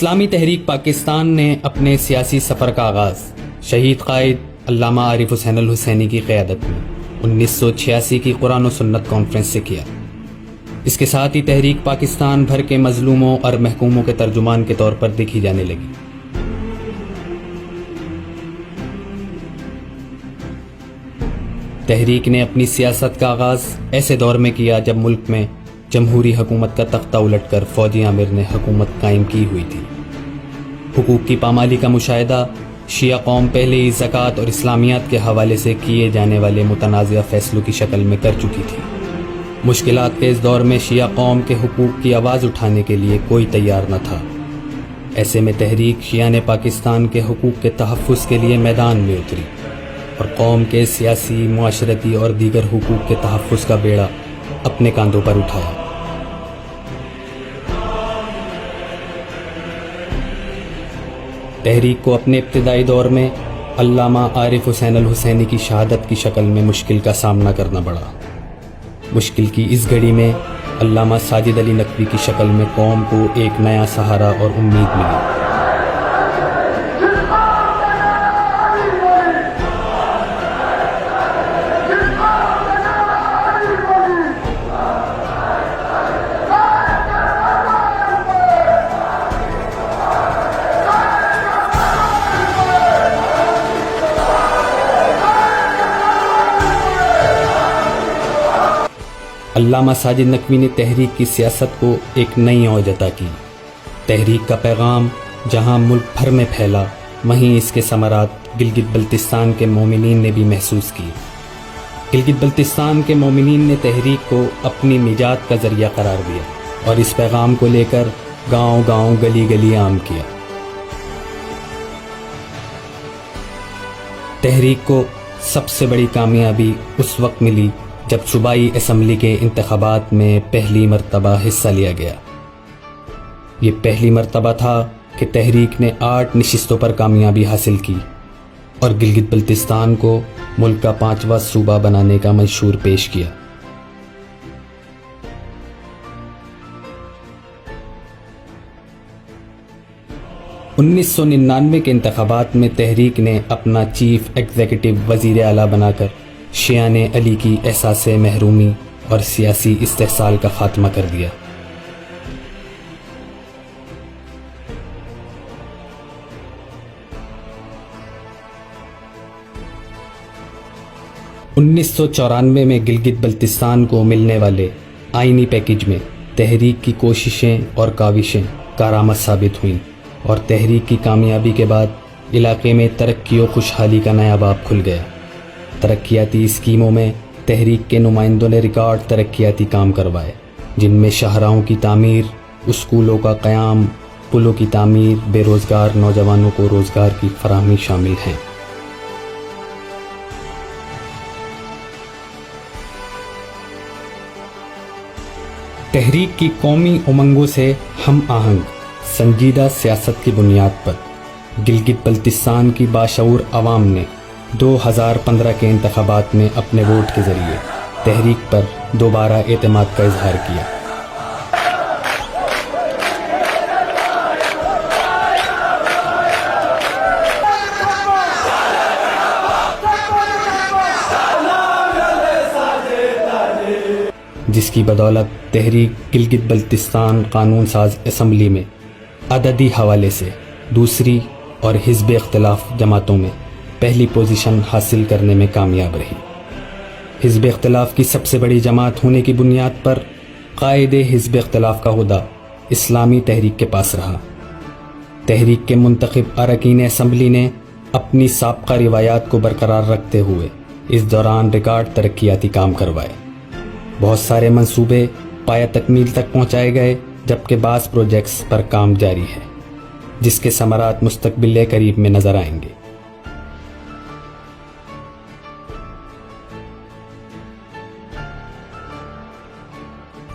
اسلامی تحریک پاکستان نے اپنے سیاسی سفر کا آغاز شہید قائد علامہ عارف حسین الحسینی کی قیادت میں 1986 کی قرآن و سنت کانفرنس سے کیا۔ اس کے ساتھ ہی تحریک پاکستان بھر کے مظلوموں اور محکوموں کے ترجمان کے طور پر دیکھی جانے لگی۔ تحریک نے اپنی سیاست کا آغاز ایسے دور میں کیا جب ملک میں جمہوری حکومت کا تختہ الٹ کر فوجی آمر نے حکومت قائم کی ہوئی تھی۔ حقوق کی پامالی کا مشاہدہ شیعہ قوم پہلے ہی زکوٰۃ اور اسلامیات کے حوالے سے کیے جانے والے متنازع فیصلوں کی شکل میں کر چکی تھی۔ مشکلات کے اس دور میں شیعہ قوم کے حقوق کی آواز اٹھانے کے لیے کوئی تیار نہ تھا۔ ایسے میں تحریک شیعہ نے پاکستان کے حقوق کے تحفظ کے لیے میدان میں اتری اور قوم کے سیاسی، معاشرتی اور دیگر حقوق کے تحفظ کا بیڑا اپنے کاندھوں پر اٹھایا۔ تحریک کو اپنے ابتدائی دور میں علامہ عارف حسین الحسینی کی شہادت کی شکل میں مشکل کا سامنا کرنا پڑا۔ مشکل کی اس گھڑی میں علامہ ساجد علی نقوی کی شکل میں قوم کو ایک نیا سہارا اور امید ملی۔ علامہ ساجد نقوی نے تحریک کی سیاست کو ایک نئی اوج عطا کی۔ تحریک کا پیغام جہاں ملک بھر میں پھیلا، وہیں اس کے ثمرات گلگت بلتستان کے مومنین نے بھی محسوس کی۔ گلگت بلتستان کے مومنین نے تحریک کو اپنی نجات کا ذریعہ قرار دیا اور اس پیغام کو لے کر گاؤں گاؤں، گلی گلی عام کیا۔ تحریک کو سب سے بڑی کامیابی اس وقت ملی جب صوبائی اسمبلی کے انتخابات میں پہلی مرتبہ حصہ لیا گیا۔ یہ پہلی مرتبہ تھا کہ تحریک نے 8 نشستوں پر کامیابی حاصل کی اور گلگت بلتستان کو ملک کا 5واں صوبہ بنانے کا منشور پیش کیا۔ ء1999 کے انتخابات میں تحریک نے اپنا چیف ایگزیکٹو وزیر اعلیٰ بنا کر شیعان علی کی احساس محرومی اور سیاسی استحصال کا خاتمہ کر دیا۔ ء1994 میں گلگت بلتستان کو ملنے والے آئینی پیکج میں تحریک کی کوششیں اور کاوشیں کارآمد ثابت ہوئیں اور تحریک کی کامیابی کے بعد علاقے میں ترقی و خوشحالی کا نیا باب کھل گیا۔ ترقیاتی اسکیموں میں تحریک کے نمائندوں نے ریکارڈ ترقیاتی کام کروائے، جن میں شاہراہوں کی تعمیر، اسکولوں کا قیام، پلوں کی تعمیر، بے روزگار نوجوانوں کو روزگار کی فراہمی شامل ہیں۔ تحریک کی قومی امنگوں سے ہم آہنگ سنجیدہ سیاست کی بنیاد پر گلگت بلتستان کی باشعور عوام نے 2015 کے انتخابات میں اپنے ووٹ کے ذریعے تحریک پر دوبارہ اعتماد کا اظہار کیا۔ جس کی بدولت تحریک گلگت بلتستان قانون ساز اسمبلی میں عددی حوالے سے دوسری اور حزب اختلاف جماعتوں میں پہلی پوزیشن حاصل کرنے میں کامیاب رہی۔ حزب اختلاف کی سب سے بڑی جماعت ہونے کی بنیاد پر قائد حزب اختلاف کا عہدہ اسلامی تحریک کے پاس رہا۔ تحریک کے منتخب اراکین اسمبلی نے اپنی سابقہ روایات کو برقرار رکھتے ہوئے اس دوران ریکارڈ ترقیاتی کام کروائے۔ بہت سارے منصوبے پایہ تکمیل تک پہنچائے گئے، جبکہ بعض پروجیکٹس پر کام جاری ہے، جس کے ثمرات مستقبل قریب میں نظر آئیں گے۔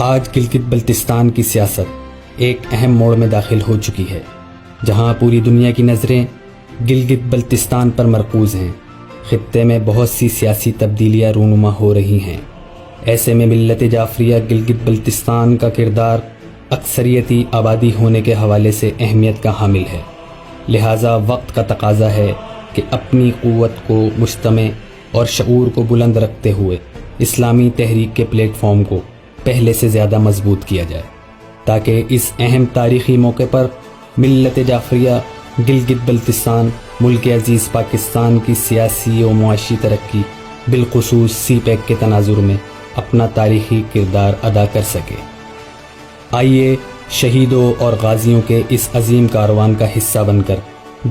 آج گلگت بلتستان کی سیاست ایک اہم موڑ میں داخل ہو چکی ہے، جہاں پوری دنیا کی نظریں گلگت بلتستان پر مرکوز ہیں۔ خطے میں بہت سی سیاسی تبدیلیاں رونما ہو رہی ہیں۔ ایسے میں ملت جعفریہ گلگت بلتستان کا کردار اکثریتی آبادی ہونے کے حوالے سے اہمیت کا حامل ہے، لہٰذا وقت کا تقاضا ہے کہ اپنی قوت کو مجتمع اور شعور کو بلند رکھتے ہوئے اسلامی تحریک کے پلیٹ فارم کو پہلے سے زیادہ مضبوط کیا جائے، تاکہ اس اہم تاریخی موقع پر ملت جعفریہ گلگت بلتستان ملک عزیز پاکستان کی سیاسی و معاشی ترقی بالخصوص سی پیک کے تناظر میں اپنا تاریخی کردار ادا کر سکے۔ آئیے شہیدوں اور غازیوں کے اس عظیم کاروان کا حصہ بن کر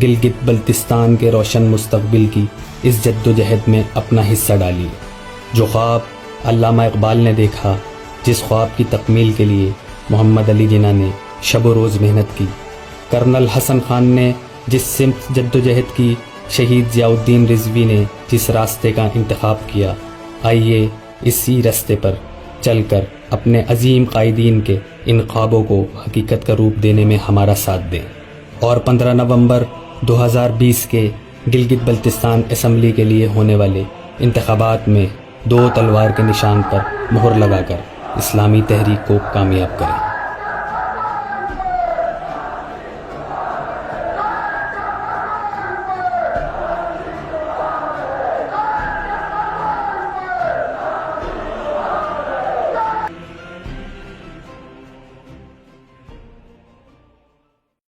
گلگت بلتستان کے روشن مستقبل کی اس جد و جہد میں اپنا حصہ ڈالیے۔ جو خواب علامہ اقبال نے دیکھا، جس خواب کی تکمیل کے لیے محمد علی جناح نے شب و روز محنت کی، کرنل حسن خان نے جس سمت جد و جہد کی، شہید ضیاء الدین رضوی نے جس راستے کا انتخاب کیا، آئیے اسی راستے پر چل کر اپنے عظیم قائدین کے ان خوابوں کو حقیقت کا روپ دینے میں ہمارا ساتھ دیں، اور 15 نومبر 2020 کے گلگت بلتستان اسمبلی کے لیے ہونے والے انتخابات میں 2 تلوار کے نشان پر مہر لگا کر اسلامی تحریک کو کامیاب کریں۔